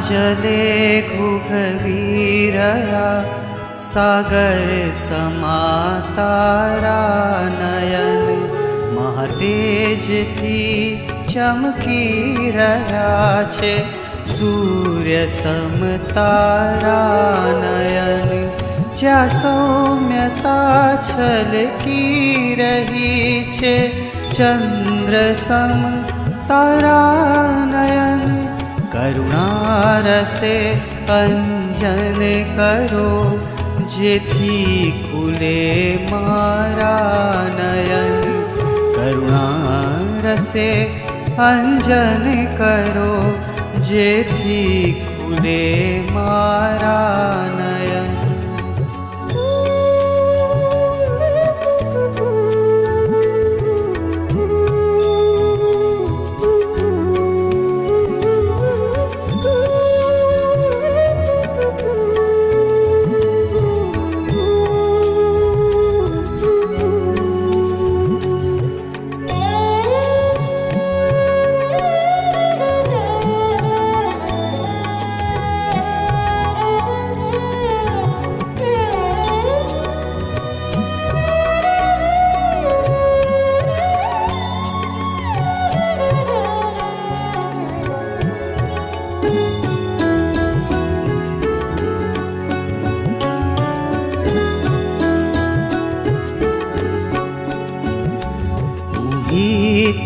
जले घुघवीरया सागर समातारा नयन महातेज थी चमकी रहा छे सूर्य समतारा नयन ज्या सौम्यता छलकी रही छे चंद्र सम तारा नयन करुणारसे अंजन करो जेथी खुले मारा नयन करुणारसे अंजन करो जेथी खुले मारा नयन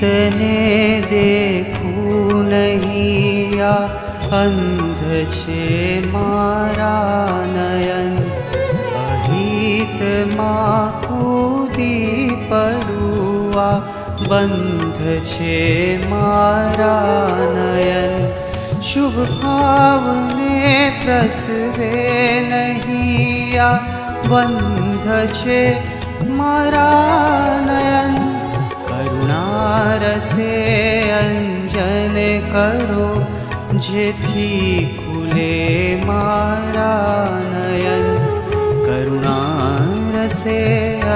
तने देखूं नहीं या अंध छे मारा नयन अहित मां कूदी पड़ुआ बंध छे मारा नयन शुभ भाव ने प्रसवे नहीं या बंध छे मारा नयन करुणारसे अंजन करो जेथी खुले मारा नयन करुणारसे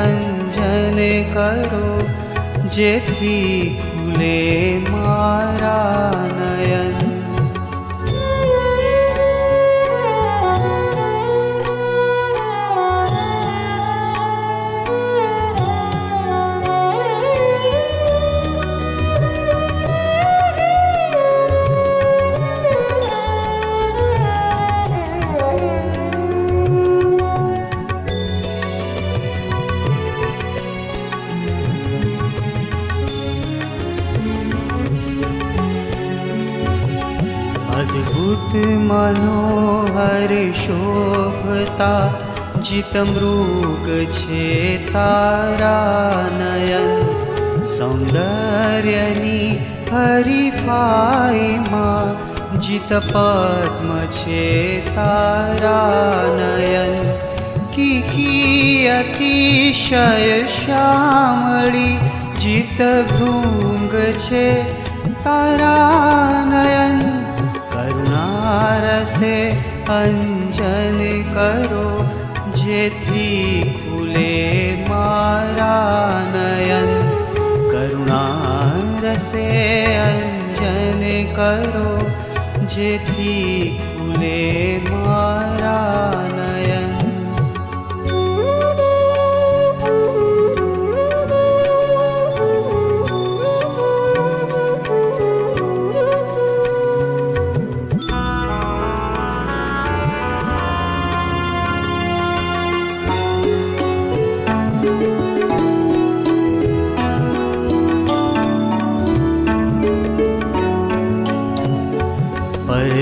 अंजन करो जेथी खुले मारा नयन अद्भुत मनोहर शोभता चितमृग छे तारा नयन सौंदर्यनी हरिफाई मां जित पद्म छे तारा नयन की अतिशय श्यामली जित भृंग छे तारा नयन करुणारसे अंजन करो जेथी खुले मारा नयन करुणारसे अंजन करो जेथी खुले मारा नयन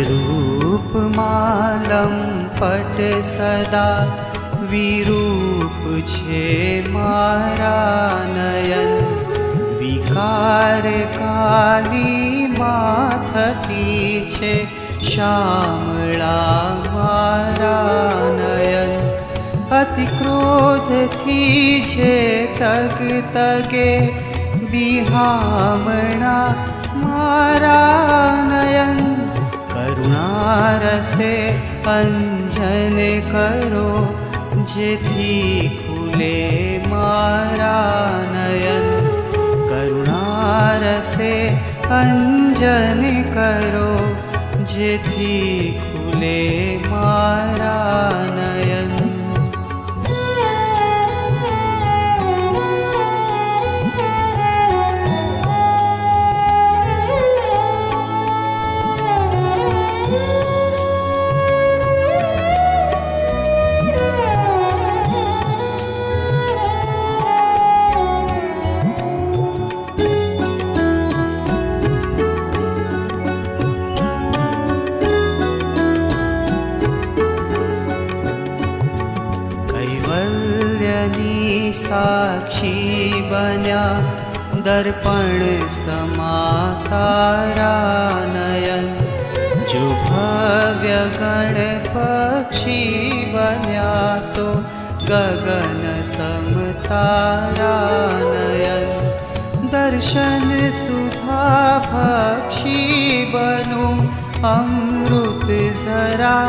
रूप मालम पट सदा विरूप छे मारा नयन વિકાર કાલી માથતી છે શ્યામળા મારા નયન અતિ ક્રોધથી જે તગ તગે બિહામણા મારા નયન કરુણારસે અંજન કરો જેથી ખુલે મારા નયન કરુણારસે અંજન કરો જેથી ખુલે મારા નયન સાક્ષી બન્યા દર્પણ સમાતારા નયન જો ભવ્ય ગણ પક્ષી બન્યા તો ગગન સમતારા નયન દર્શન સુધા ભક્ષી બનું અમૃત જરા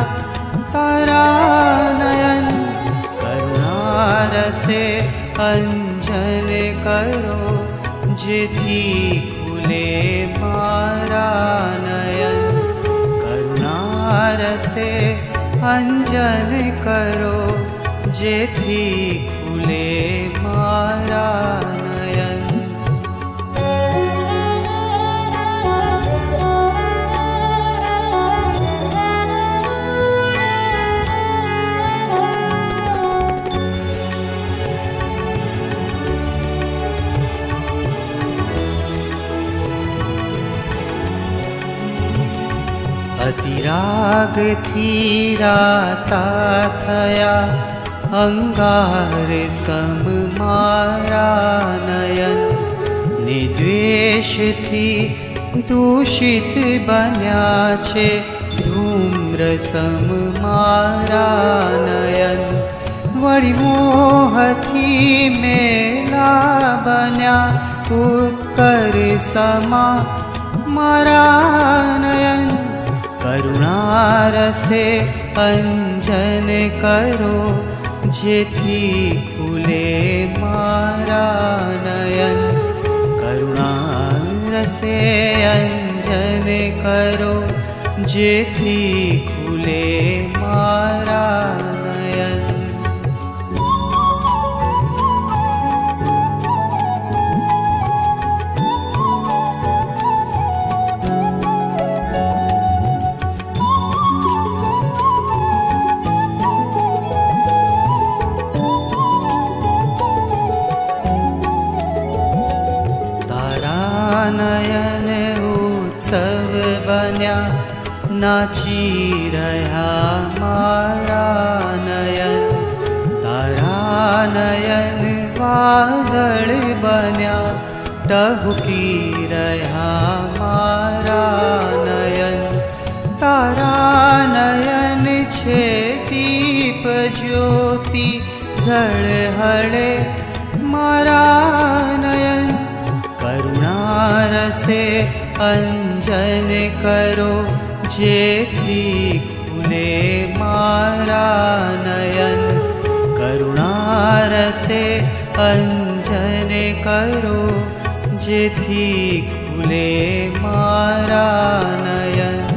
તારા નયન કરુણારસે અંજન કરો જેથી ખુલે મારા નયન કરુણારસે અંજન કરો જેથી ખુલે મારા નયન અતિરાગથી રાતા થયા અંગાર સમ મારા નયન નિદ્વેષથી દૂષિત બન્યા છે ધૂમ્ર સમ મારા નયન વળી મોહથી મેલા બન્યા ઉત્કર સમા મારા નયન કરુણારસે અંજન કરો જેથી ખુલે મારા નયન કરુણારસે અંજન કરો જેથી ખુલે મારા નયન નયન ઉત્સવ બન્યા નાચી રહ્યા મારા નયન તારા નયન વાદળ બન્યા ટહુકી રહ્યા મારા નયન તારા નયન છે દીપ જ્યોતિ ઝળહળે મારા નયન કરુણારસે અંજન કરો જેથી ખુલે મારા નયન કરુણારસે અંજન કરો જેથી ખુલે મારા નયન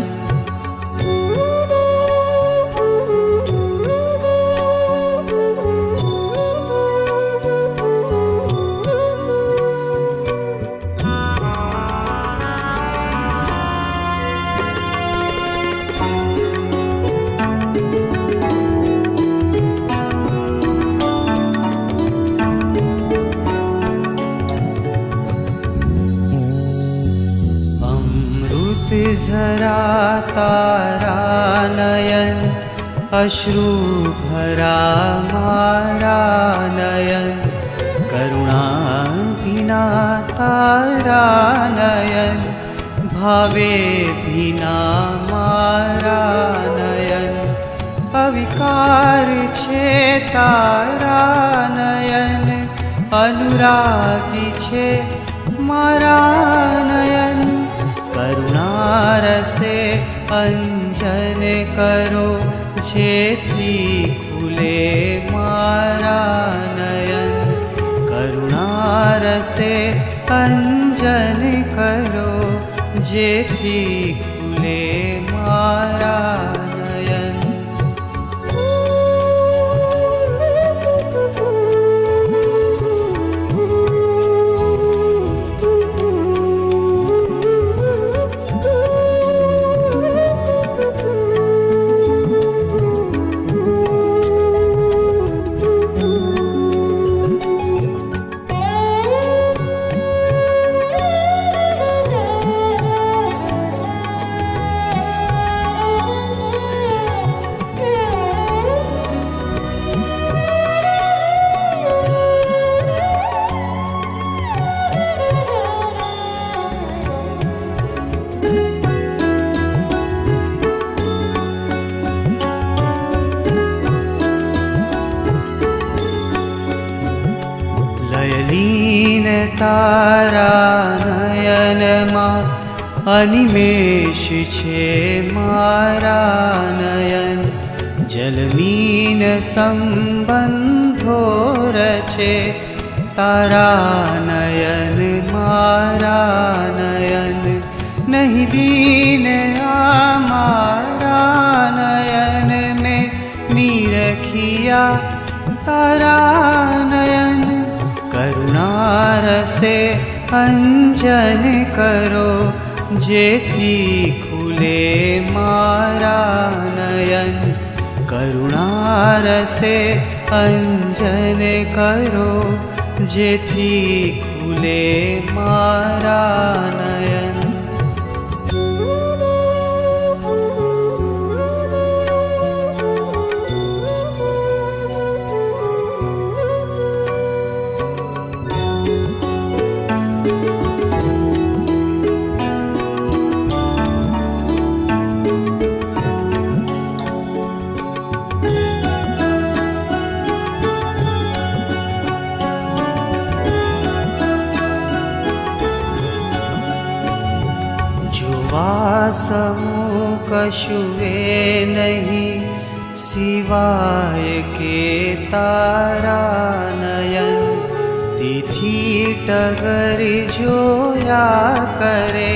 झरा तारा नयन अश्रु भरा मारा नयन करुणा भी વિના તારા નયન, ભાવે ભીના મારા નયન. અવિકાર છે તારા નયન, અનુરાગી છે મારા નયન. કરુણા રસે અંજન કરો, જેથી ખુલે મારા નયન. કરુણા રસે અંજન કરો, જેથી ખુલે મારા નયન. લયલીન તારા નયનમાં અનિમેષ છે મારા નયન. જલમીન સંબંધો રચે તારા નયન મારા નયન. નહીં દીન આ મારા નયન મેં નિરખિયા તારા નયન. કરુણા રસે અંજન કરો, જેથી ખુલે મારા નયન. કરુણા રસે અંજન કરો, જેથી ખુલે મારા નયન. વાસમું કશુએ નહીં, સિવાય કે તારા નયન. તેથી ટગર જોયા કરે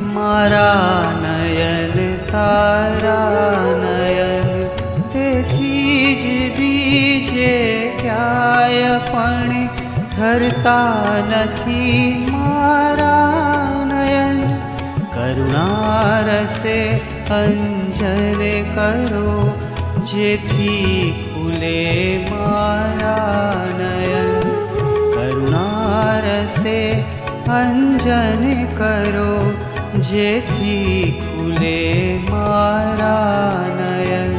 મારા નયન તારા નયન. તેથી જ બીજે ક્યાંય પણ ઠરતા નથી મારા નયન. કરુણા રસે અંજન કરો, જેથી ખુલે મારા નયન. કરુણા રસે અંજન કરો, જેથી ખુલે મારા નયન.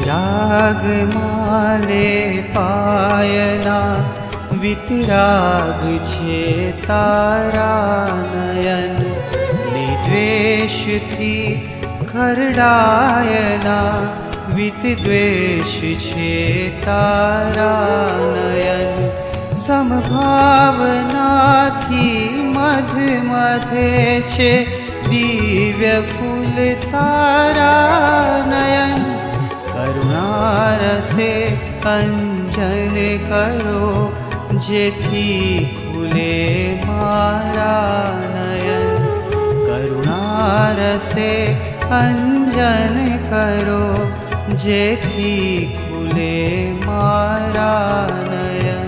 રાગ માલે પાયના, વિતરાગ છે તારા નયન. નિદ્વેષથી ખરડાયના, વિતદ્વેષ છે તારા નયન. સમભાવનાથી મધ મધે છે દિવ્ય ફૂલ તારા નયન. કરુણારસે અંજન કરો જેથી ખુલે મારા નયન કરુણારસે અંજન કરો જેથી ખુલે મારા નયન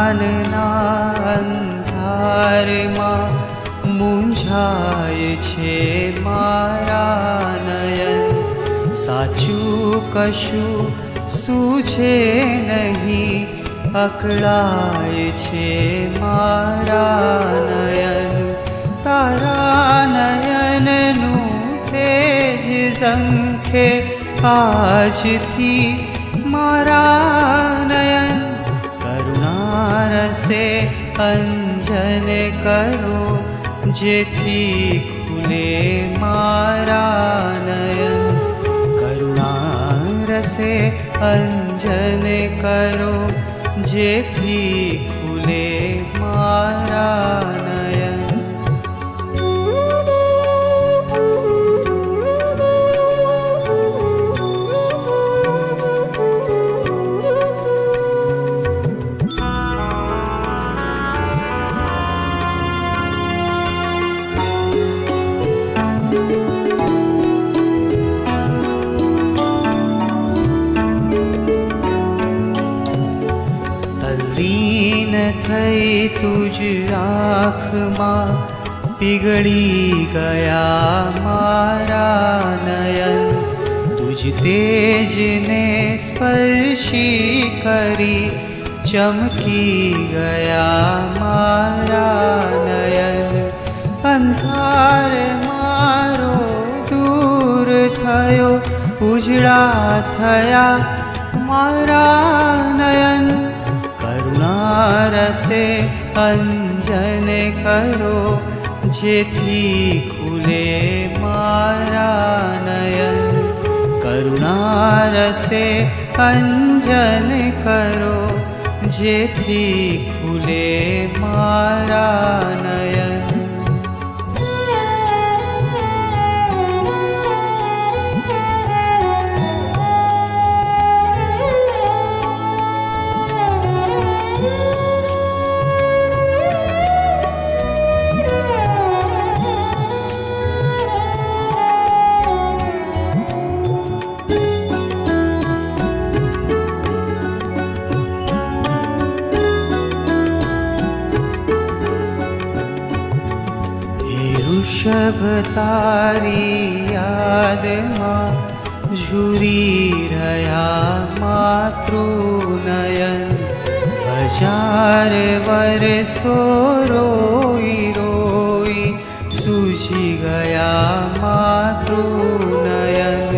જ્ઞાનના અંધારમાં મૂંઝાય છે મારા નયન સાચું કશું સૂઝે નહીં અકળાય છે મારા નયન તારા નયનનું તેજ ઝંખે આજથી મારા નયન કરુણારસે અંજન કરો જેથી ખુલે મારા નયન કરુણારસે અંજન કરો જેથી ખુલે મારા નયન લીન થઈ તુજ આંખમાં પીગળી ગયા મારા નયન તુજ તેજને સ્પર્શી કરી ચમકી ગયા મારા નયન અંધાર મારો દૂર થયો ઉજળા થયા મારા નયન કરુણારસે અંજન કરો જેથી ખુલે મારા નયન કરુણારસે અંજન કરો જેથી ખુલે મારા નયન વૃષભ તારી યાદમાં ઝૂરી રહ્યા માતૃનયન 1000 વર્ષો રોઈ રોઈ સૂજી ગયા માતૃનયન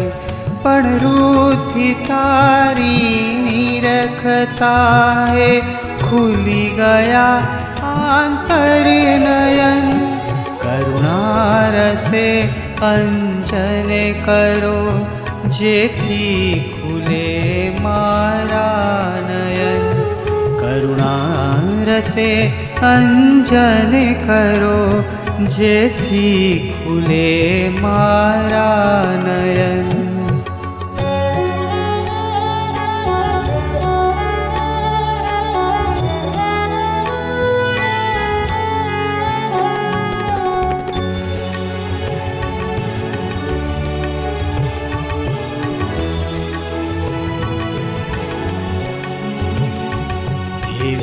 પણ રૂથી તારી નિરખતાએ ખુલી ગયા આંતરનયન કરુણારસે અંજન કરો જેથી ખુલે મારા નયન કરુણારસે અંજન કરો જેથી ખુલે મારા નયન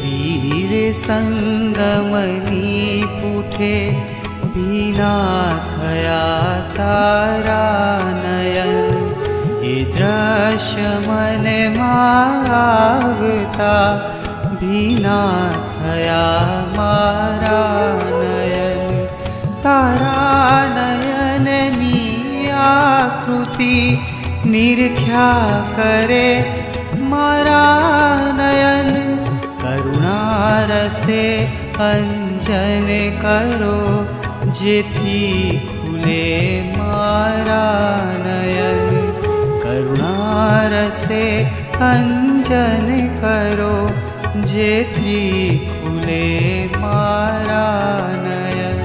વીર સંગમની પૂઠે ભીના થયા તારા નયન એ દ્રશ્ય મનમાં આવતા ભીના થયા મારા નયન તારા નયનની આકૃતિ નિરખ્યા કરે મારા નયન, કરુણા રસે અંજન કરો, જેથી ખુલે મારા નયન. કરુણા રસે અંજન કરો, જેથી ખુલે મારા નયન.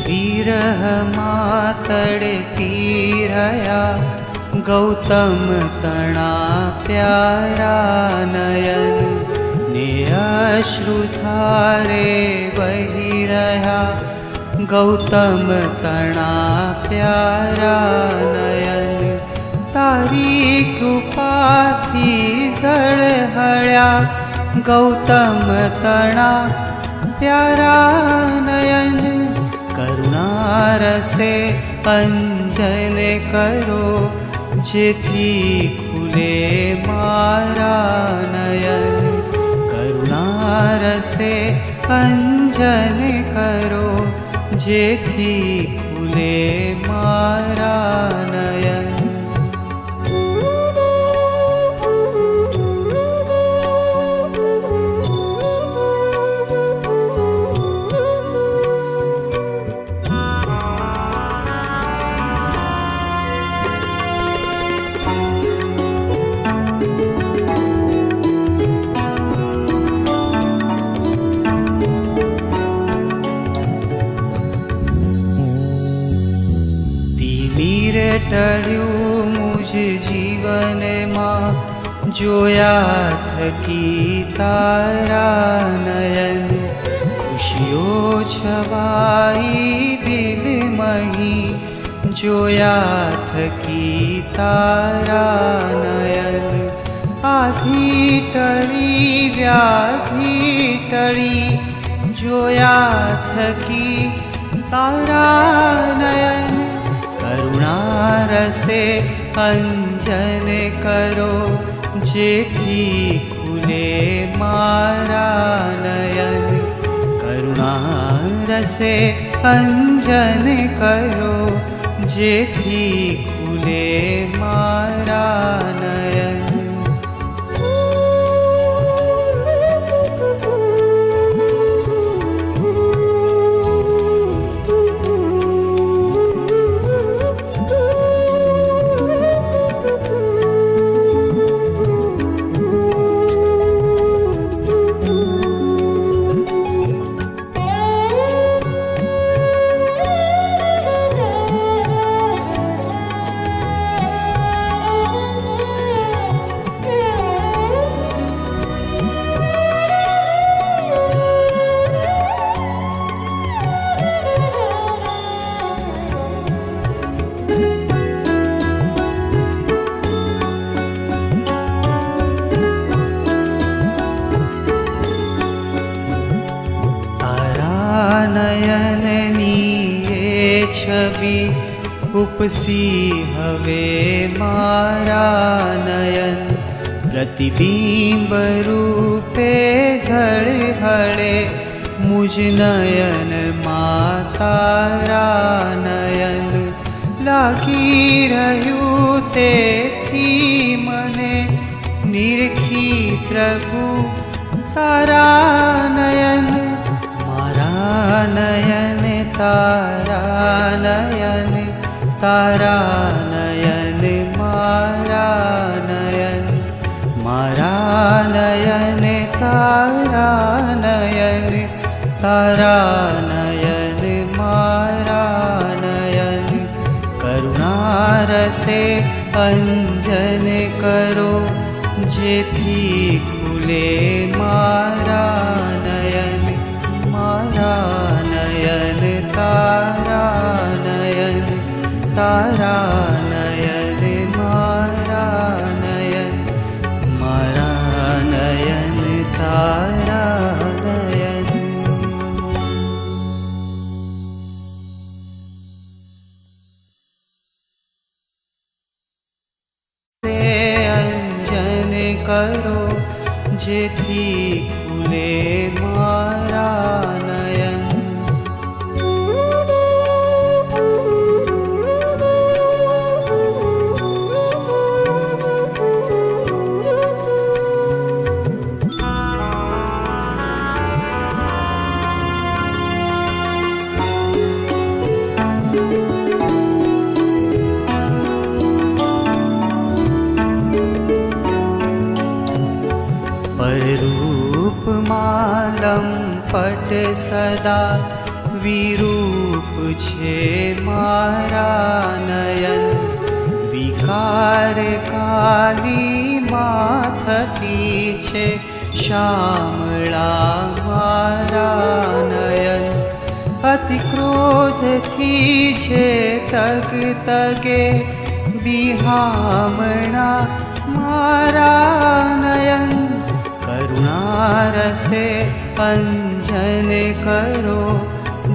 વિરહમાં તડપી રહ્યા ગૌતમ તણા પ્યારા નયન, ને અશ્રુ ધારે વહી રહ્યા ગૌતમ તણા પ્યારા નયન. તારી કૃપાથી ઝળહળ્યા ગૌતમ તણા પ્યારા નયન. કરુણા રસે અંજન કરો, જેથી ખુલે મારા નયન. કરુણા રસે અંજન કરો, જેથી ખુલે મારા નયન. ટળ્યું મુજ જીવનમાં જોયા થકી તારા નયન. ખુશીઓ છવાઈ દિલ મહી જોયા થકી તારા નયન. આધી ટળી વ્યાધી ટળી જોયા થકી તારા નયન. કરુણા રસે અંજન કરો, જેથી ખુલે મારા નયન. કરુણા રસે અંજન કરો, જેથી ખુલે મારા નયન. નયનની એ છબી ઉપસી હવે મારા નયન. પ્રતિબિંબ રૂપે ઝળહળે મુજ નયન માં તારા નયન. લાગી રહ્યું તેથી મને નિરખી પ્રભુ તારા નયન. મારા નયન તારા નયન, તારા નયન મારા નયન. મારા નયન તારા નયન, તારા નયન મારા નયન. કરુણા રસે અંજન કરો, જેથી ખુલે મારા નયન. મારા નયન તારા નયન, તારા નયન મારા નયન. મારા નયન તારા નયન. करो जेथी खुले मारा नयन। रूप मालम पट सदा विरूप छे मारा नयन। विकार काली माथती छे श्यामला मारा नयन। अति क्रोध थी छे तग तगे बिहामणा मारा नयन। करुणारसे अंजन करो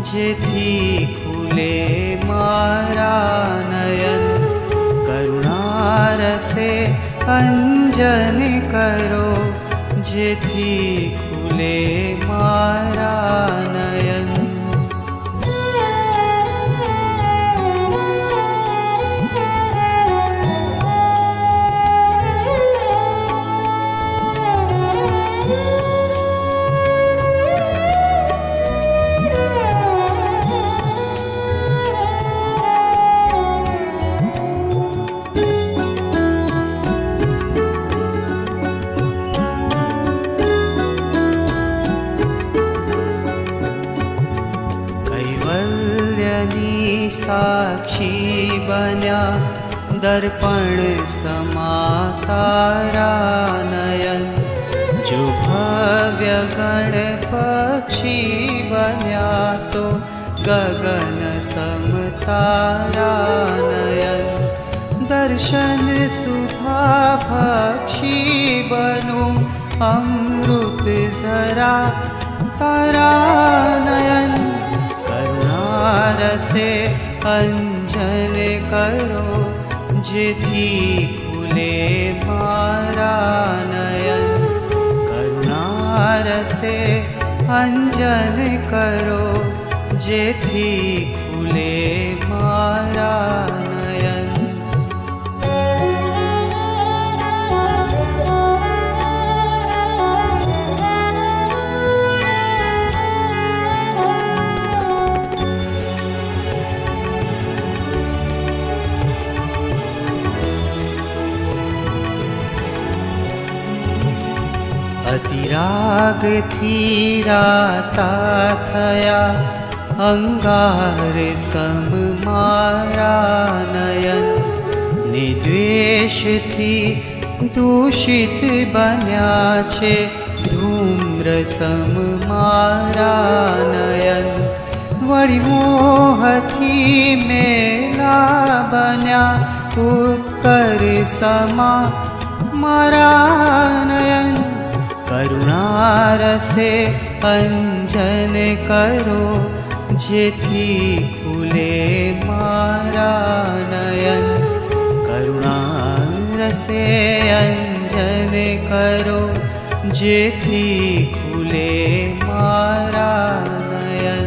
जेथी खुले मारा नयन। करुणारसे अंजन करो जेथी खुले मारा नयन। साक्षी बन्या दर्पण समातारा नयन। जो भव्य गण पक्षी बन्या तो गगन समतारा नयन। दर्शन सुधा भक्षी बनु अमृत जरा तारा नयन। करुणारसे अंजन करो जेथी खुले मारा नयन। करुणारसे अंजन करो जेथी खुले मारा नयन। अतिराग थी राता थया अंगार सम मारा नयन। निद्वेष थी दूषित बन्या छे धूम्र सम मारा नयन। वળી मोह थी मेला बन्या उत्कर समा मारा नयन। करुणारसे अंजन करो जेथी खुले मारा नयन। करुणारसे अंजन करो जेथी खुले मारा नयन।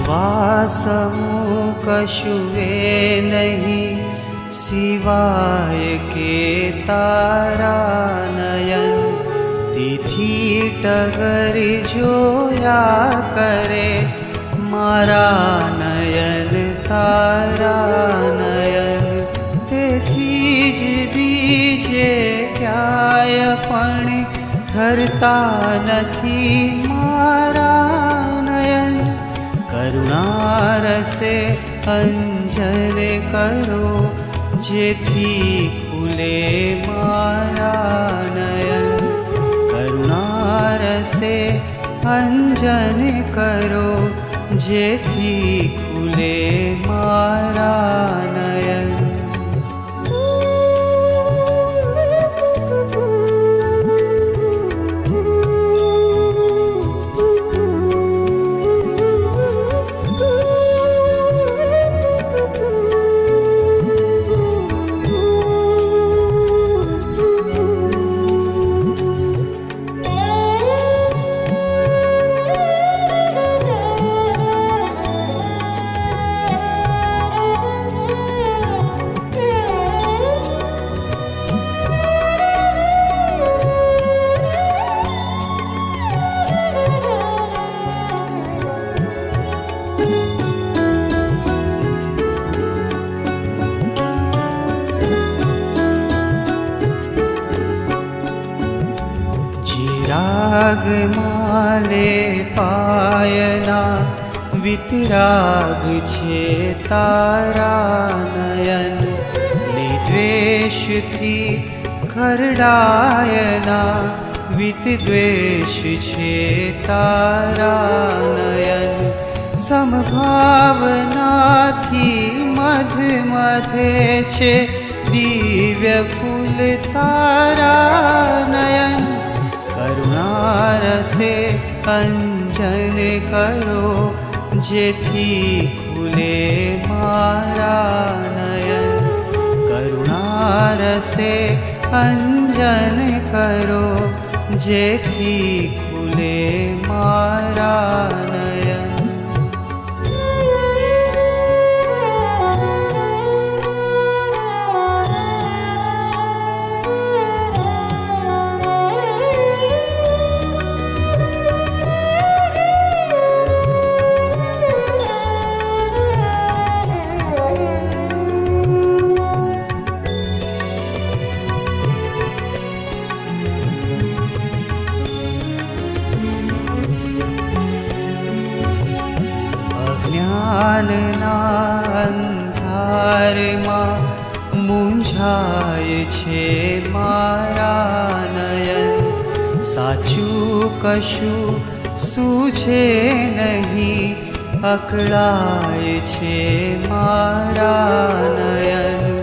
वासमु कशुए नहीं सिवाय के तारा नयन। तिथि टगर जोया करे मारा नयन तारा नयन। तेथी ज बीजे क्याय पण ठरता नथी मारा नयन। करुणारसे अंजन करो जेथी खुले मारा नयन। करुणारसे અંજન કરો જેથી ખુલે મારા નયન. राग माले पायना वितराग छे तारा नयन. निद्वेष थी खरडायना विद्वेष छे तारा नयन. समभावनाथी मध मधे छे दिव्य फूल तारा नयन. करुणारसे अंजन करो जेथी खुले मारा नयन. करुणारसे अंजन करो जेथी खुले मारा नयन. જ્ઞાનના અંધારમાં મૂંઝાય છે મારા નયન. સાચું કશું સૂઝે નહીં અકળાય છે મારા નયન.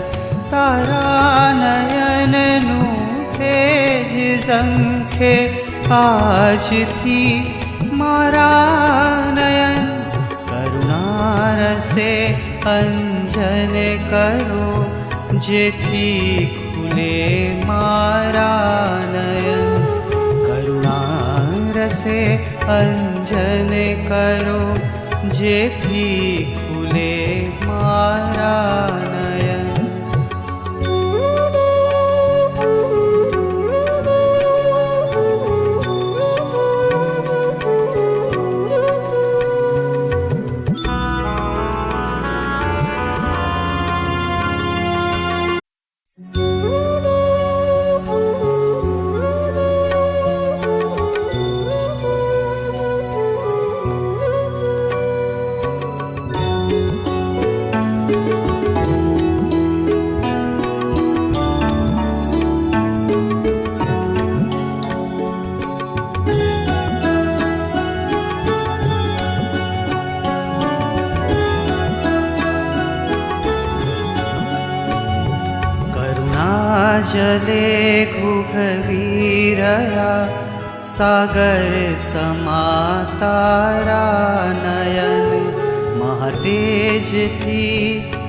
તારા નયનનું તેજ ઝંખે આજથી મારા નયન. करुणारसे अंजन करो जेथी खुले मारा नयन. करुणारसे अंजन करो जेथी खुले मारा नयन. जले घुघवी रया सागर समातारा नयन. महातेजथी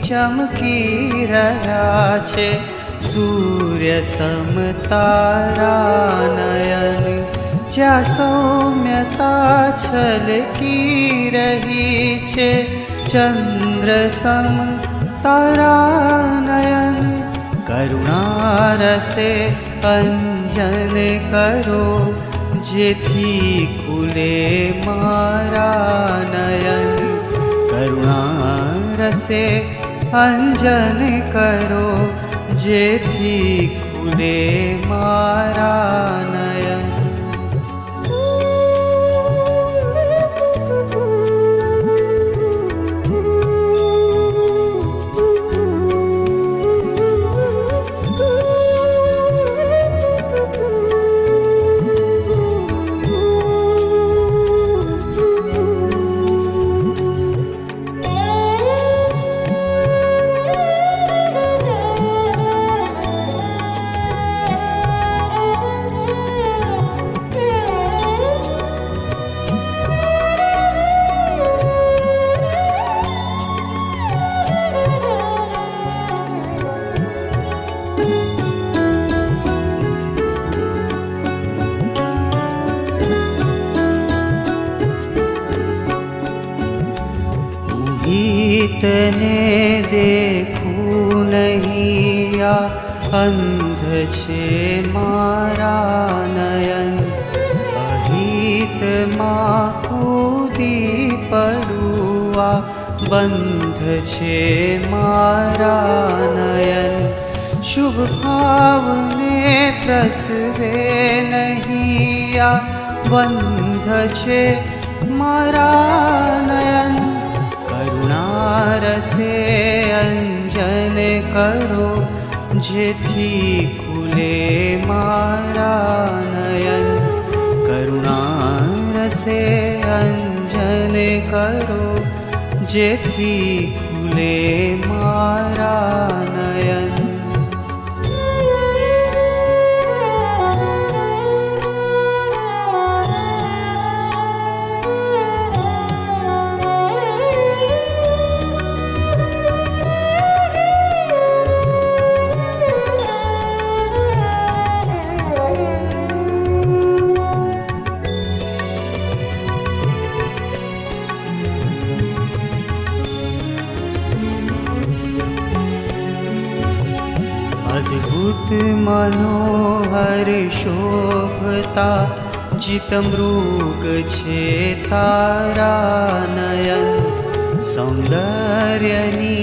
चमकी રહ્યા છે સૂર્ય સમતારા નયન. જ્યાં સૌમ્યતા છલકી રહી છે ચંદ્ર સમ તારા નયન. करुणारसे अंजन करो जेथी खुले मारा नयन. करुणारसे अंजन करो जेथी खुले मारा नयन. हीतने देखूं नहीं या अंध छे मारा नयन अहित मां कूदी पड़ुआ बंध छे मारा नयन शुभ भावने प्रसवे नहीं या बंध छे मारा नयन करुणा रसे अंजन करो जेथी खुले मारा नयन करुणा रसे अंजन करो जेथी खुले मारा नयन अद्भुत मनोहर शोभता जित मृग छे तारा नयन सौंदर्यनी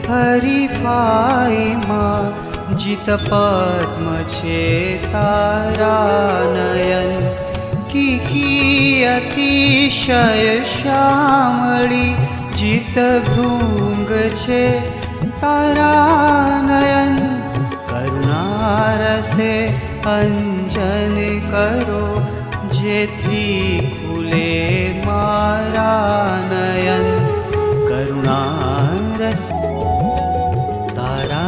हरिफाई मां जित पद्म छे तारा नयन की अतिशय श्यामली जित भृंग छे तारा नयन करुणा रसे अंजन करो जेथी खुले मारा नयन करुणा रस तारा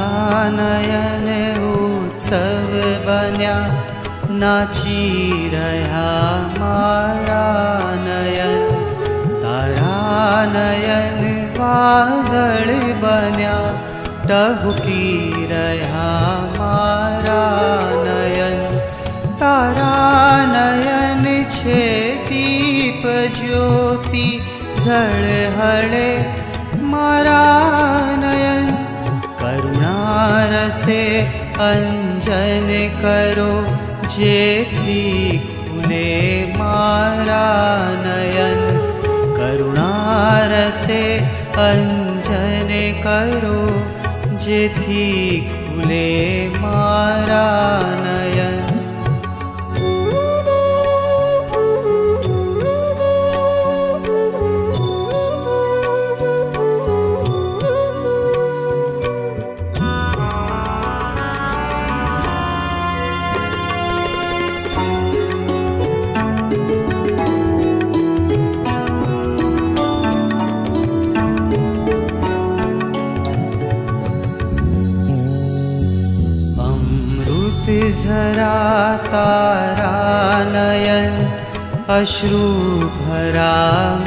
नयन उत्सव बन्या नाची रह्या मारा नयन तारा नयन वादळ बन्या टहुकी रह्या मारा नयन तारा नयन छे दीप ज्योति झळहळे मारा नयन करुणा रसे अंजन करो जेथी खुले मारा नयन करुणा रसे अंजन करो जेथी खुले मारा नयन झरा तारा नयन अश्रु भरा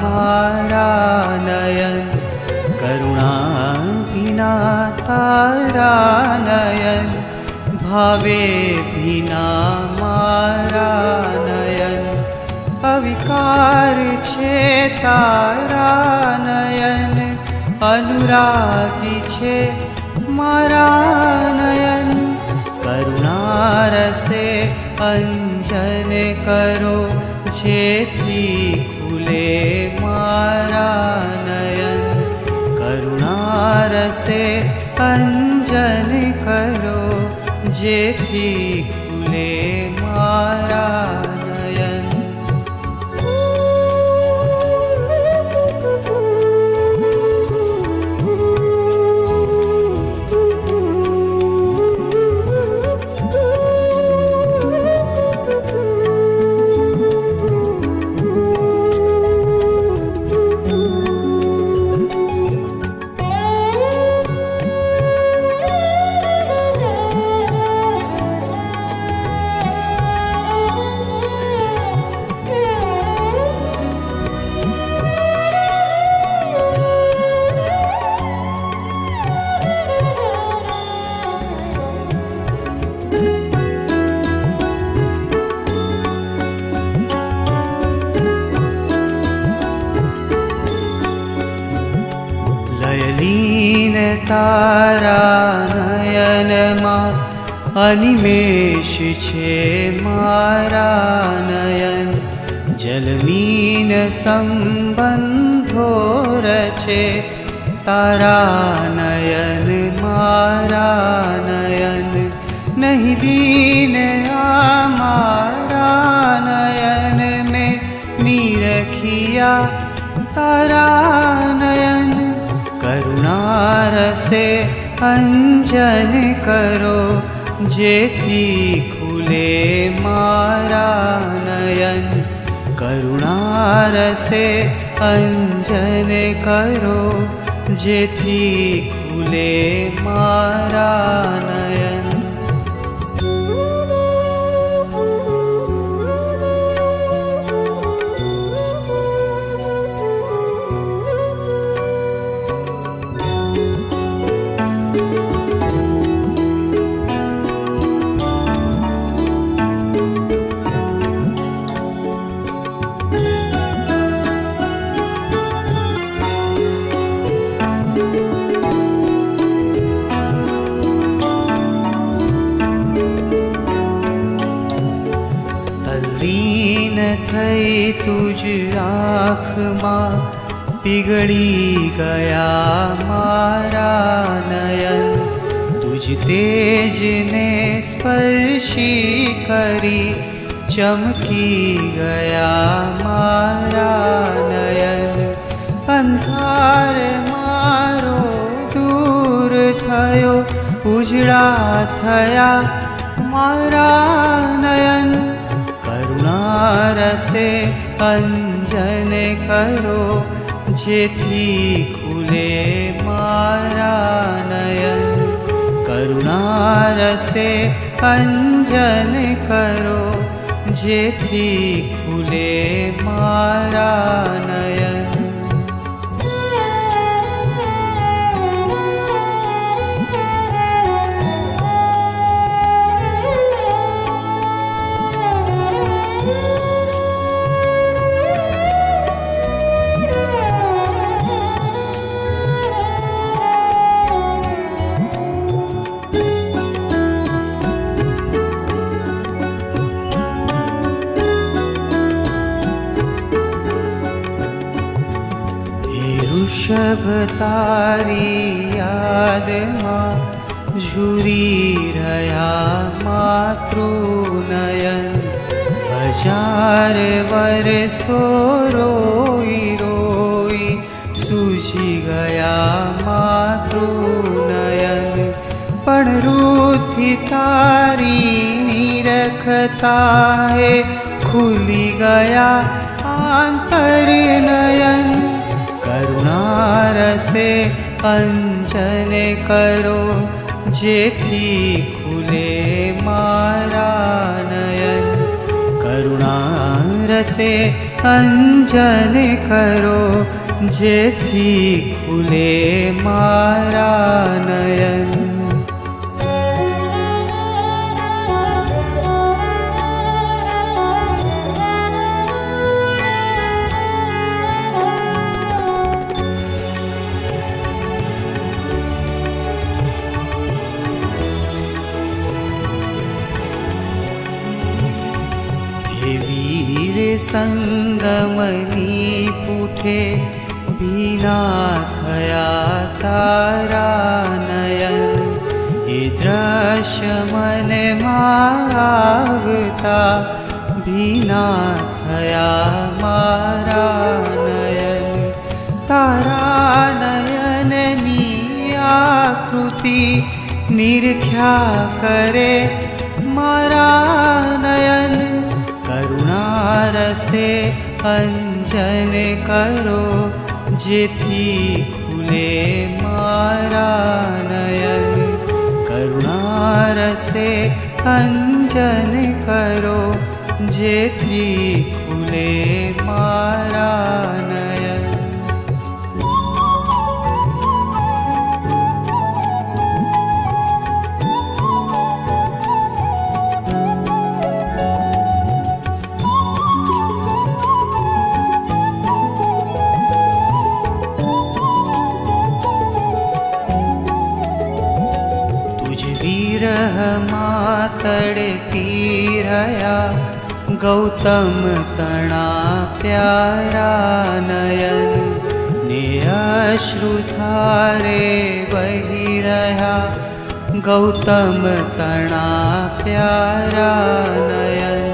मारा नयन करुणा बिना तारा नयन भावे बिना मारा नयन अविकार छे तारा नयन अनुरागी छे मारा नयन करुणा रसे अंजन करो जेथी खुले मारा नयन करुणा रसे अंजन करो जेथी खुले मारा नयन તલ્લીન તારા નયનમાં અનિમેષ છે મારા નયન. જલમીન સંબંધો રચે તારા નયન મારા નયન. નહીં દીન આ મારા નયન મેં નિરખિયા તારા નયન. કરુણા રસે અંજન કરો જેથી ખુલે મારા નયન. કરુણા રસે અંજન કરો જેથી ખુલે મારા નયન. તલ્લીન થઈ તુજ આંખમાં પીગળી ગયા મારા નયન. તુજ તેજને સ્પર્શી કરી ચમકી ગયા મારા નયન. અંધાર મારો દૂર થયો ઉજળા થયા મારા નયન. કરુણા રસે અંજન કરો જેથી ખુલે મારા નયન. કરુણા રસે અંજન કરો જેથી ખુલે મારા નયન. વૃષભ તારી યાદમાં ઝૂરી રહ્યા માતૃનયન. 1000 વર્ષો રોઈ રોઈ સૂજી ગયા માતૃનયન. પણ રૂથી તારી નિરખતાએ ખુલી ગયા આંતરનયન. કરુણા રસે અંજન કરો જેથી ખુલે મારા નયન. કરુણા રસે અંજન કરો જેથી ખુલે મારા નયન. સંગમની પૂઠે ભીના થયા તારા નયન. એ દ્રશ્ય મનમાં આવતા ભીના થયા મારા નયન. તારા નયનની આકૃતિ નિરખ્યા કરે મારા નયન. કરુણા રસે અંજન કરો જેથી ખુલે મારા નયન. કરુણા રસે અંજન કરો જેથી ખુલે મારા નયન. तड़पी रहा गौतम तना प्यारा नयन ने अश्रु धारे बही रहा गौतम तना प्यारा नयन